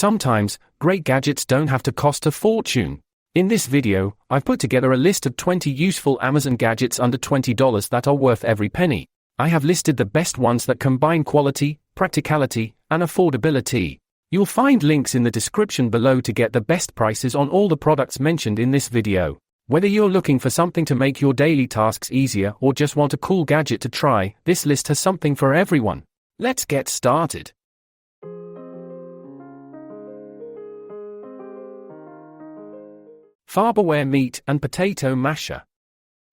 Sometimes, great gadgets don't have to cost a fortune. In this video, I've put together a list of 20 useful Amazon gadgets under $20 that are worth every penny. I have listed the best ones that combine quality, practicality, and affordability. You'll find links in the description below to get the best prices on all the products mentioned in this video. Whether you're looking for something to make your daily tasks easier or just want a cool gadget to try, this list has something for everyone. Let's get started. Farberware Meat and Potato Masher.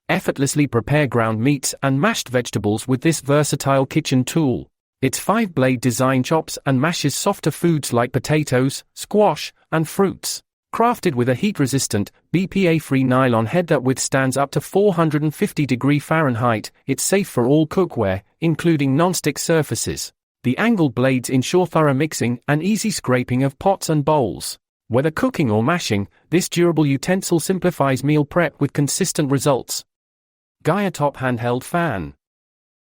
Effortlessly prepare ground meats and mashed vegetables with this versatile kitchen tool. Its 5-blade design chops and mashes softer foods like potatoes, squash, and fruits. Crafted with a heat-resistant, BPA-free nylon head that withstands up to 450 degrees Fahrenheit, it's safe for all cookware, including non-stick surfaces. The angled blades ensure thorough mixing and easy scraping of pots and bowls. Whether cooking or mashing, this durable utensil simplifies meal prep with consistent results. Gaia Top Handheld Fan.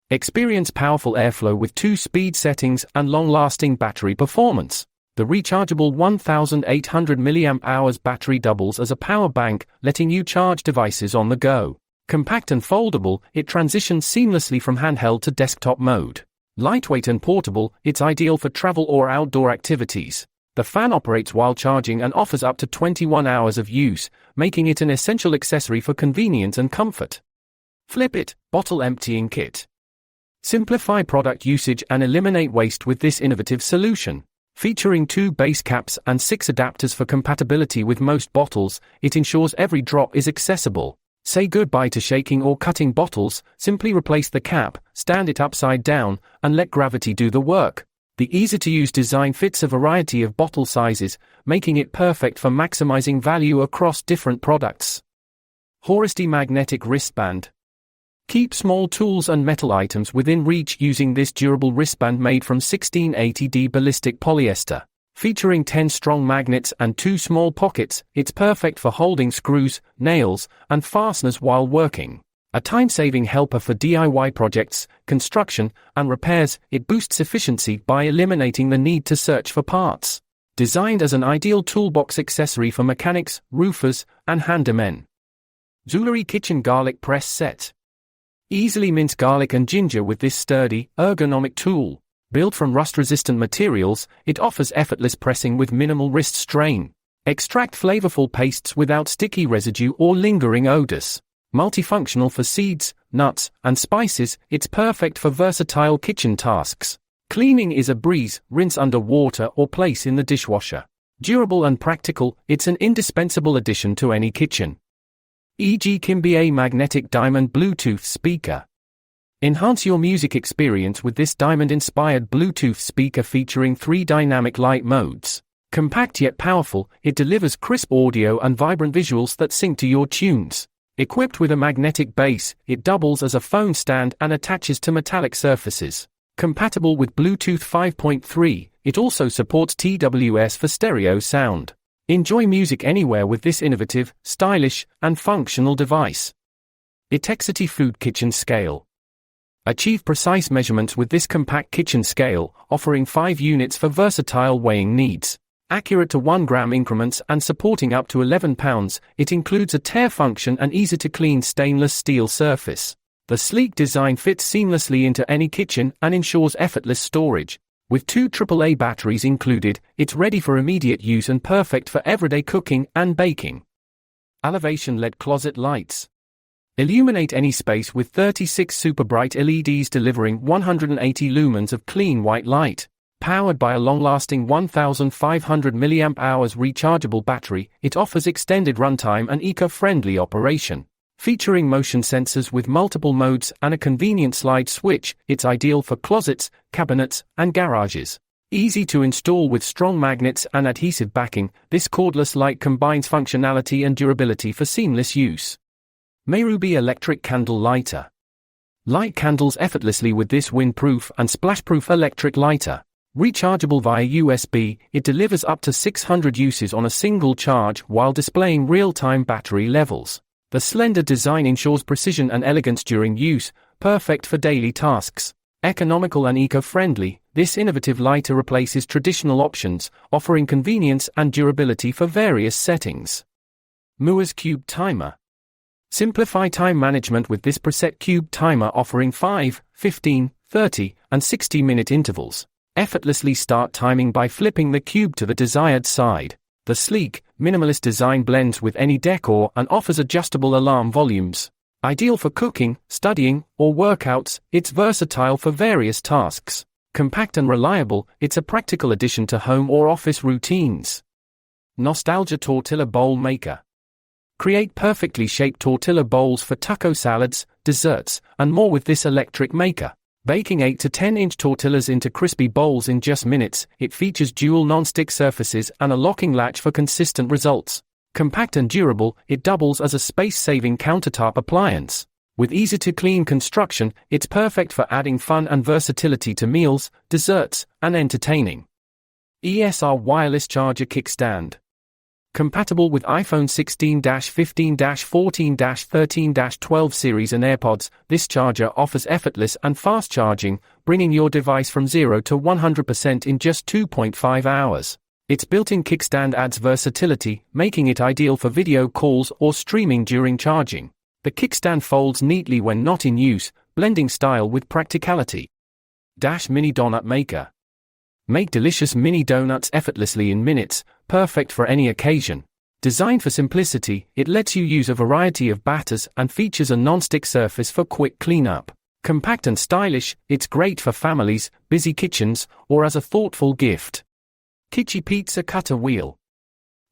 Experience powerful airflow with 2 speed settings and long-lasting battery performance. The rechargeable 1800 mAh battery doubles as a power bank, letting you charge devices on the go. Compact and foldable, it transitions seamlessly from handheld to desktop mode. Lightweight and portable, it's ideal for travel or outdoor activities. The fan operates while charging and offers up to 21 hours of use, making it an essential accessory for convenience and comfort. Flip It Bottle Emptying Kit. Simplify product usage and eliminate waste with this innovative solution. Featuring 2 base caps and 6 adapters for compatibility with most bottles, it ensures every drop is accessible. Say goodbye to shaking or cutting bottles, simply replace the cap, stand it upside down, and let gravity do the work. The easy-to-use design fits a variety of bottle sizes, making it perfect for maximizing value across different products. Horisty Magnetic Wristband. Keep small tools and metal items within reach using this durable wristband made from 1680D ballistic polyester. Featuring 10 strong magnets and 2 small pockets, it's perfect for holding screws, nails, and fasteners while working. A time-saving helper for DIY projects, construction, and repairs, it boosts efficiency by eliminating the need to search for parts. Designed as an ideal toolbox accessory for mechanics, roofers, and handymen. Zulari Kitchen Garlic Press Set. Easily mince garlic and ginger with this sturdy, ergonomic tool. Built from rust-resistant materials, it offers effortless pressing with minimal wrist strain. Extract flavorful pastes without sticky residue or lingering odors. Multifunctional for seeds, nuts, and spices, it's perfect for versatile kitchen tasks. Cleaning is a breeze, rinse under water or place in the dishwasher. Durable and practical, it's an indispensable addition to any kitchen. E.g. Kimby Magnetic Diamond Bluetooth Speaker. Enhance your music experience with this diamond-inspired Bluetooth speaker featuring 3 dynamic light modes. Compact yet powerful, it delivers crisp audio and vibrant visuals that sync to your tunes. Equipped with a magnetic base, it doubles as a phone stand and attaches to metallic surfaces. Compatible with Bluetooth 5.3, it also supports TWS for stereo sound. Enjoy music anywhere with this innovative, stylish, and functional device. Itexity Food Kitchen Scale. Achieve precise measurements with this compact kitchen scale, offering 5 units for versatile weighing needs. Accurate to 1 gram increments and supporting up to 11 pounds, it includes a tare function and easy-to-clean stainless steel surface. The sleek design fits seamlessly into any kitchen and ensures effortless storage. With 2 AAA batteries included, it's ready for immediate use and perfect for everyday cooking and baking. Elevation LED Closet Lights. Illuminate any space with 36 super bright LEDs delivering 180 lumens of clean white light. Powered by a long-lasting 1500 mAh rechargeable battery, it offers extended runtime and eco-friendly operation. Featuring motion sensors with multiple modes and a convenient slide switch, it's ideal for closets, cabinets, and garages. Easy to install with strong magnets and adhesive backing, this cordless light combines functionality and durability for seamless use. Mayruby Electric Candle Lighter. Light candles effortlessly with this windproof and splashproof electric lighter. Rechargeable via USB, it delivers up to 600 uses on a single charge while displaying real-time battery levels. The slender design ensures precision and elegance during use, perfect for daily tasks. Economical and eco-friendly, this innovative lighter replaces traditional options, offering convenience and durability for various settings. Mua's Cube Timer. Simplify time management with this preset cube timer offering 5, 15, 30, and 60-minute intervals. Effortlessly start timing by flipping the cube to the desired side. The sleek, minimalist design blends with any decor and offers adjustable alarm volumes. Ideal for cooking, studying, or workouts, it's versatile for various tasks. Compact and reliable, it's a practical addition to home or office routines. Nostalgia Tortilla Bowl Maker. Create perfectly shaped tortilla bowls for taco salads, desserts, and more with this electric maker. Baking 8 to 10-inch tortillas into crispy bowls in just minutes, it features dual non-stick surfaces and a locking latch for consistent results. Compact and durable, it doubles as a space-saving countertop appliance. With easy-to-clean construction, it's perfect for adding fun and versatility to meals, desserts, and entertaining. ESR Wireless Charger Kickstand. Compatible with iPhone 16, 15, 14, 13, 12 series and AirPods, this charger offers effortless and fast charging, bringing your device from 0 to 100% in just 2.5 hours. Its built-in kickstand adds versatility, making it ideal for video calls or streaming during charging. The kickstand folds neatly when not in use, blending style with practicality. Dash Mini Donut Maker. Make delicious mini donuts effortlessly in minutes, perfect for any occasion. Designed for simplicity, it lets you use a variety of batters and features a non-stick surface for quick cleanup. Compact and stylish, it's great for families, busy kitchens, or as a thoughtful gift. Kitchi Pizza Cutter Wheel.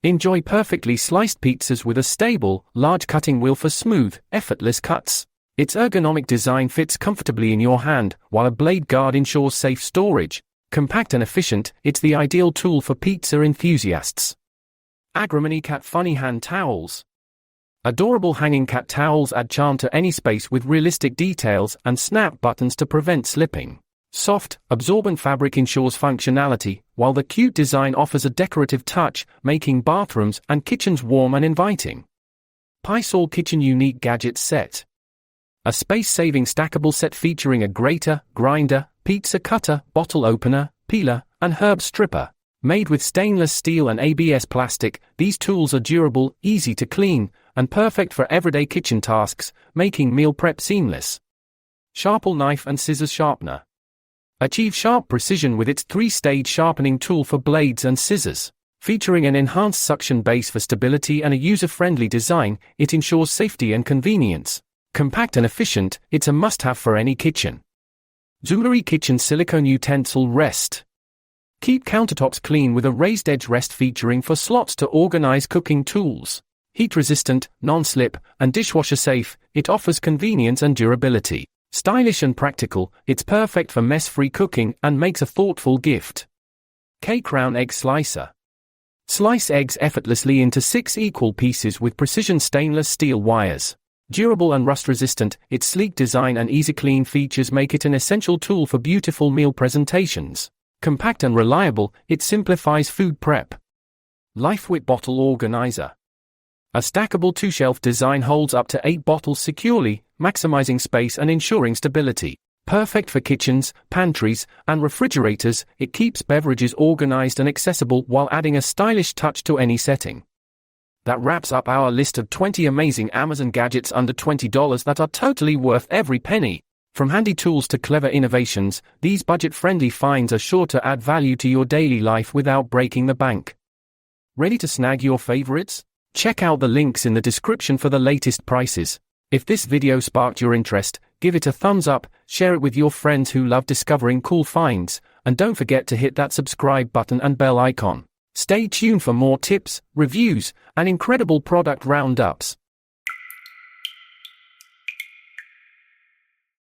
Enjoy perfectly sliced pizzas with a stable, large cutting wheel for smooth, effortless cuts. Its ergonomic design fits comfortably in your hand, while a blade guard ensures safe storage. Compact and efficient, it's the ideal tool for pizza enthusiasts. Agrimony Cat Funny Hand Towels. Adorable hanging cat towels add charm to any space with realistic details and snap buttons to prevent slipping. Soft, absorbent fabric ensures functionality, while the cute design offers a decorative touch, making bathrooms and kitchens warm and inviting. Pysol Kitchen Unique Gadgets Set. A space-saving stackable set featuring a grater, grinder, pizza cutter, bottle opener, peeler, and herb stripper. Made with stainless steel and ABS plastic, these tools are durable, easy to clean, and perfect for everyday kitchen tasks, making meal prep seamless. Sharple Knife and Scissors Sharpener. Achieve sharp precision with its 3-stage sharpening tool for blades and scissors. Featuring an enhanced suction base for stability and a user-friendly design, it ensures safety and convenience. Compact and efficient, it's a must-have for any kitchen. Zuluri Kitchen Silicone Utensil Rest. Keep countertops clean with a raised edge rest featuring for slots to organize cooking tools. Heat-resistant, non-slip, and dishwasher-safe, it offers convenience and durability. Stylish and practical, it's perfect for mess-free cooking and makes a thoughtful gift. K-Crown Egg Slicer. Slice eggs effortlessly into 6 equal pieces with precision stainless steel wires. Durable and rust-resistant, its sleek design and easy-clean features make it an essential tool for beautiful meal presentations. Compact and reliable, it simplifies food prep. LifeWit Bottle Organizer. A stackable 2-shelf design holds up to 8 bottles securely, maximizing space and ensuring stability. Perfect for kitchens, pantries, and refrigerators, it keeps beverages organized and accessible while adding a stylish touch to any setting. That wraps up our list of 20 amazing Amazon gadgets under $20 that are totally worth every penny. From handy tools to clever innovations, these budget-friendly finds are sure to add value to your daily life without breaking the bank. Ready to snag your favorites? Check out the links in the description for the latest prices. If this video sparked your interest, give it a thumbs up, share it with your friends who love discovering cool finds, and don't forget to hit that subscribe button and bell icon. Stay tuned for more tips, reviews, and incredible product roundups.